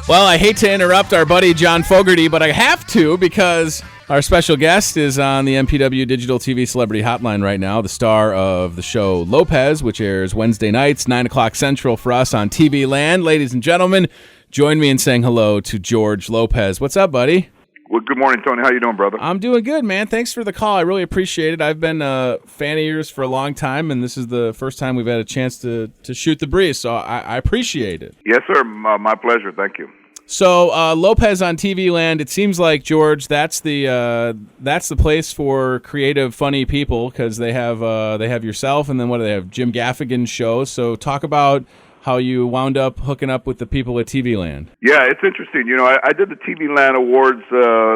Well, I hate to interrupt our buddy John Fogerty, but I have to because our special guest is on the MPW Digital TV Celebrity Hotline right now, the star of the show Lopez, which airs Wednesday nights, 9 o'clock Central for us on TV Land. Ladies and gentlemen, join me in saying hello to George Lopez. What's up, buddy? Well, good morning, Tony. How you doing, brother? I'm doing good, man. Thanks for the call. I really appreciate it. I've been a fan of yours for a long time, and this is the first time we've had a chance to shoot the breeze, so I appreciate it. Yes, sir. My pleasure. Thank you. So Lopez on TV Land, it seems like, George, that's the place for creative, funny people because they have yourself, and then what do they have? Jim Gaffigan's show. So talk about how you wound up hooking up with the people at TV Land. Yeah, it's interesting. You know, I did the TV Land Awards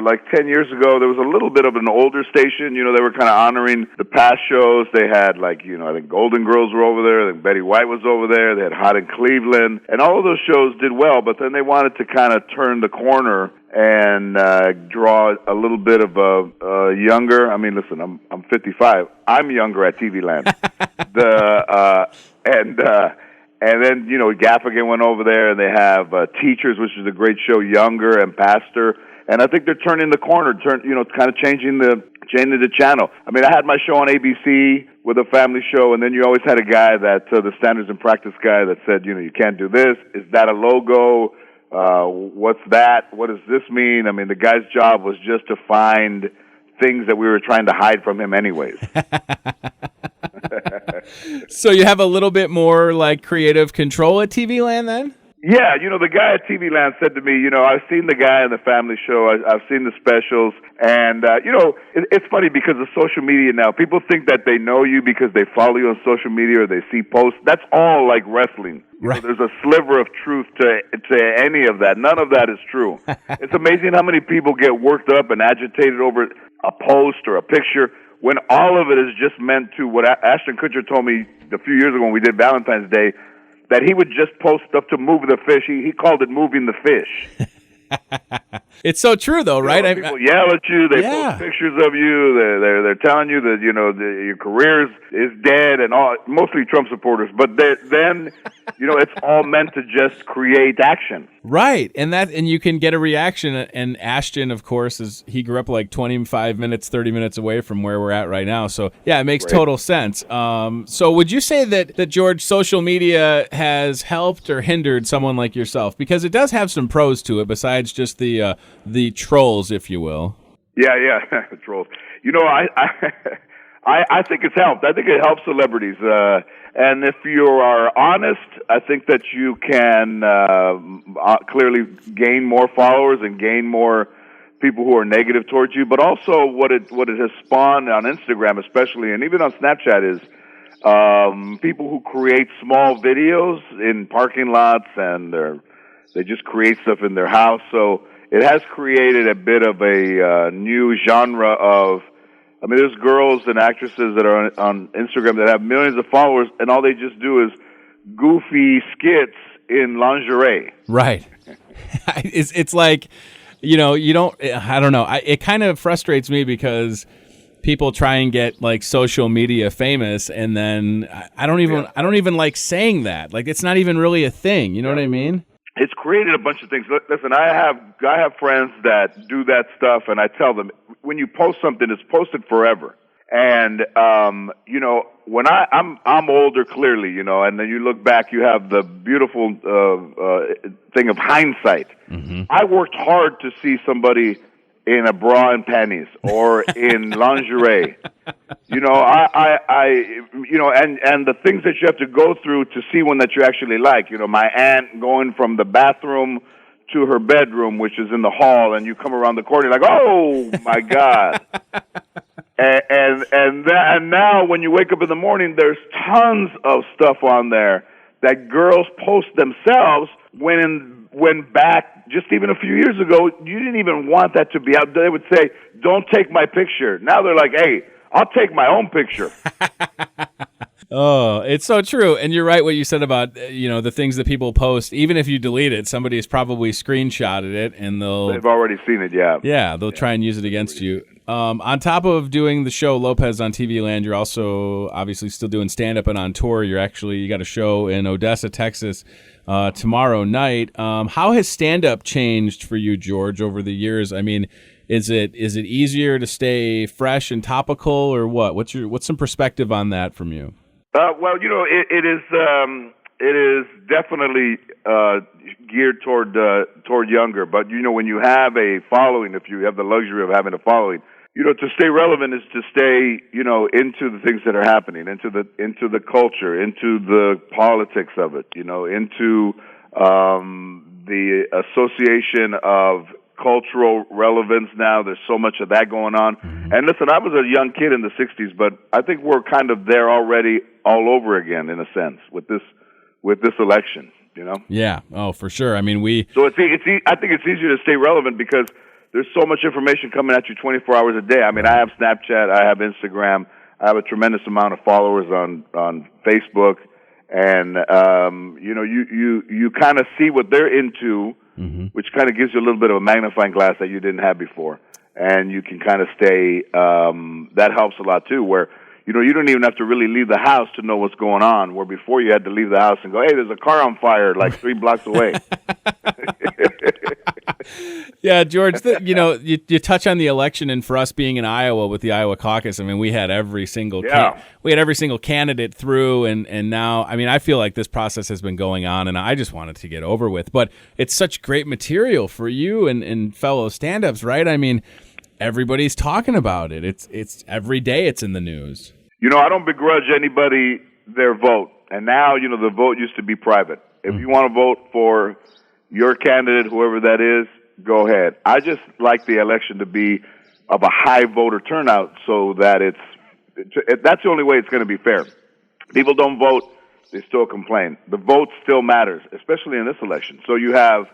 like 10 years ago. There was a little bit of an older station. You know, they were kind of honoring the past shows. They had, like, you know, I think Golden Girls were over there. I think Betty White was over there. They had Hot in Cleveland. And all of those shows did well, but then they wanted to kind of turn the corner and draw a little bit of a younger. I mean, listen, I'm 55. I'm younger at TV Land. And then, you know, Gaffigan went over there, and they have Teachers, which is a great show, Younger and Pastor. And I think they're turning the corner, kind of changing the channel. I mean, I had my show on ABC with a family show, and then you always had a guy that, the Standards and Practice guy that said, you know, you can't do this. Is that a logo? What's that? What does this mean? I mean, the guy's job was just to find things that we were trying to hide from him anyways. So you have a little bit more like creative control at TV Land then? Yeah, you know, the guy at TV Land said to me, you know, I've seen the guy in the family show, I've seen the specials, and, you know, it's funny because of social media now. People think that they know you because they follow you on social media or they see posts. That's all like wrestling. Right. You know, there's a sliver of truth to any of that. None of that is true. It's amazing how many people get worked up and agitated over a post or a picture when all of it is just meant to, what Ashton Kutcher told me a few years ago when we did Valentine's Day, that he would just post stuff to move the fish. He called it moving the fish. It's so true, though, right? You know, people yell at you. They post pictures of you. They're telling you that, you know, your career is dead and all. Mostly Trump supporters, but then, you know, it's all meant to just create action. Right, and you can get a reaction. And Ashton, of course, he grew up like 25 minutes, 30 minutes away from where we're at right now. So yeah, it makes total sense. So would you say that George, social media has helped or hindered someone like yourself? Because it does have some pros to it, besides just the trolls, if you will. Yeah, the trolls. You know, I think it's helped. I think it helps celebrities. And if you are honest, I think that you can clearly gain more followers and gain more people who are negative towards you. But also what it has spawned on Instagram especially, and even on Snapchat, is people who create small videos in parking lots, and they just create stuff in their house. So it has created a bit of a new genre of, I mean, there's girls and actresses that are on Instagram that have millions of followers, and all they just do is goofy skits in lingerie. Right. It's like, you know, I don't know. It kind of frustrates me because people try and get like social media famous, and then I don't even like saying that. Like, it's not even really a thing. You know what I mean? It's created a bunch of things. Listen, I have friends that do that stuff, and I tell them, when you post something, it's posted forever. And you know, when I'm older, clearly, you know, and then you look back, you have the beautiful thing of hindsight. Mm-hmm. I worked hard to see somebody in a bra and panties or in lingerie. You know, you know, and the things that you have to go through to see one that you actually like. You know, my aunt going from the bathroom to her bedroom, which is in the hall, and you come around the corner, you're like, oh my God. and now when you wake up in the morning, there's tons of stuff on there that girls post themselves when back just even a few years ago, you didn't even want that to be out. They would say, don't take my picture. Now they're like, hey, I'll take my own picture. Oh, it's so true. And you're right what you said about, you know, the things that people post. Even if you delete it, somebody's probably screenshotted it, and they've already seen it, yeah. Yeah, they'll try and use it against you. On top of doing the show Lopez on TV Land, you're also obviously still doing stand-up and on tour. You got a show in Odessa, Texas, tomorrow night. How has stand-up changed for you, George, over the years? I mean, is it easier to stay fresh and topical, or what? What's some perspective on that from you? Well, it is definitely geared toward younger. But when you have a following, if you have the luxury of having a following, to stay relevant is to stay, into the things that are happening, into the culture, into the politics of it, into the association of cultural relevance now. There's so much of that going on. Mm-hmm. And listen, I was a young kid in the 60s, but I think we're kind of there already all over again, in a sense, with this election, Yeah. Oh, for sure. I mean, So I think it's easier to stay relevant because there's so much information coming at you 24 hours a day. I mean, I have Snapchat, I have Instagram, I have a tremendous amount of followers on Facebook, and you kind of see what they're into, mm-hmm. which kind of gives you a little bit of a magnifying glass that you didn't have before, and you can kind of stay. That helps a lot too, where you don't even have to really leave the house to know what's going on. Where before you had to leave the house and go, hey, there's a car on fire like 3 blocks away. Yeah, George, you touch on the election, and for us being in Iowa with the Iowa caucus, I mean, we had every single candidate through, and now, I mean, I feel like this process has been going on, and I just wanted to get over with. But it's such great material for you and fellow stand-ups, right? I mean, everybody's talking about it. It's every day it's in the news. I don't begrudge anybody their vote, and now the vote used to be private. If you want to vote for your candidate, whoever that is, go ahead. I just like the election to be of a high voter turnout so that that's the only way it's going to be fair. People don't vote, they still complain. The vote still matters, especially in this election. So you have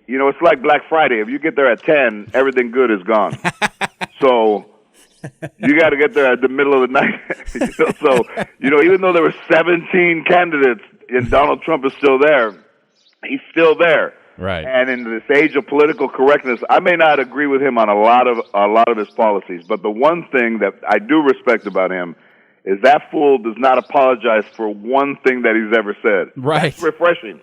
it's like Black Friday. If you get there at 10, everything good is gone. So you got to get there at the middle of the night. So, even though there were 17 candidates and Donald Trump is still there, he's still there. Right. And in this age of political correctness, I may not agree with him on a lot of his policies, but the one thing that I do respect about him is that fool does not apologize for one thing that he's ever said. Right. That's refreshing.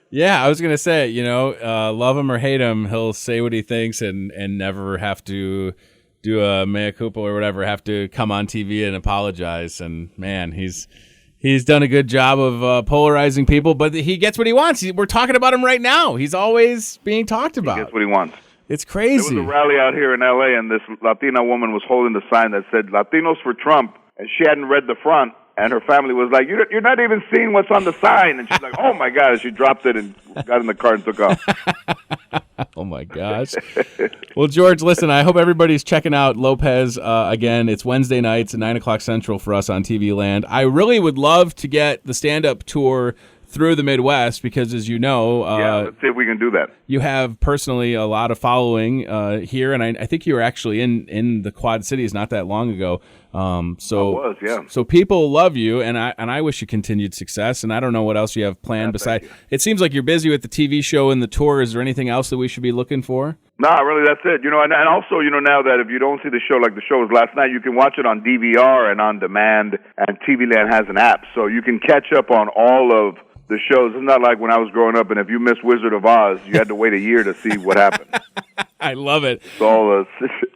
Yeah, I was going to say, love him or hate him, he'll say what he thinks and never have to do a mea culpa or whatever, have to come on TV and apologize. And, man, he's done a good job of polarizing people, but he gets what he wants. We're talking about him right now. He's always being talked about. He gets what he wants. It's crazy. There was a rally out here in L.A., and this Latina woman was holding the sign that said, Latinos for Trump, and she hadn't read the front. And her family was like, you're not even seeing what's on the sign. And she's like, oh, my God. She dropped it and got in the car and took off. Oh, my gosh. Well, George, listen, I hope everybody's checking out Lopez. Again, it's Wednesday nights at 9 o'clock Central for us on TV Land. I really would love to get the stand-up tour through the Midwest because, as you know... let's see if we can do that. You have personally a lot of following here, and I think you were actually in the Quad Cities not that long ago. So people love you, and I wish you continued success, and I don't know what else you have planned besides... It seems like you're busy with the TV show and the tour. Is there anything else that we should be looking for? No, really, that's it. And also, now that if you don't see the show like the show was last night, you can watch it on DVR and on demand, and TV Land has an app, so you can catch up on all of the shows. It's not like when I was growing up, and if you missed Wizard of Oz, you had to wait a year to see what happened. I love it.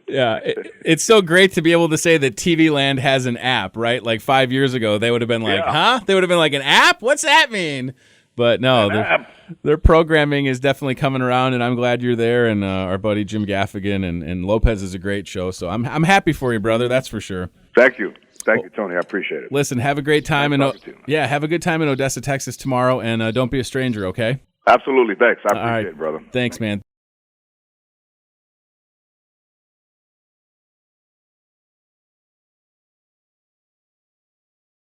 Yeah, it's so great to be able to say that TV Land has an app, right? Like 5 years ago, they would have been like, huh? They would have been like, an app? What's that mean? But no, their programming is definitely coming around, and I'm glad you're there. And our buddy Jim Gaffigan and Lopez is a great show. So I'm happy for you, brother. That's for sure. Thank you. Thank you, Tony. I appreciate it. Listen, have a great time have a good time in Odessa, Texas tomorrow, and don't be a stranger, okay? Absolutely. Thanks. I appreciate it, brother. Thanks, man.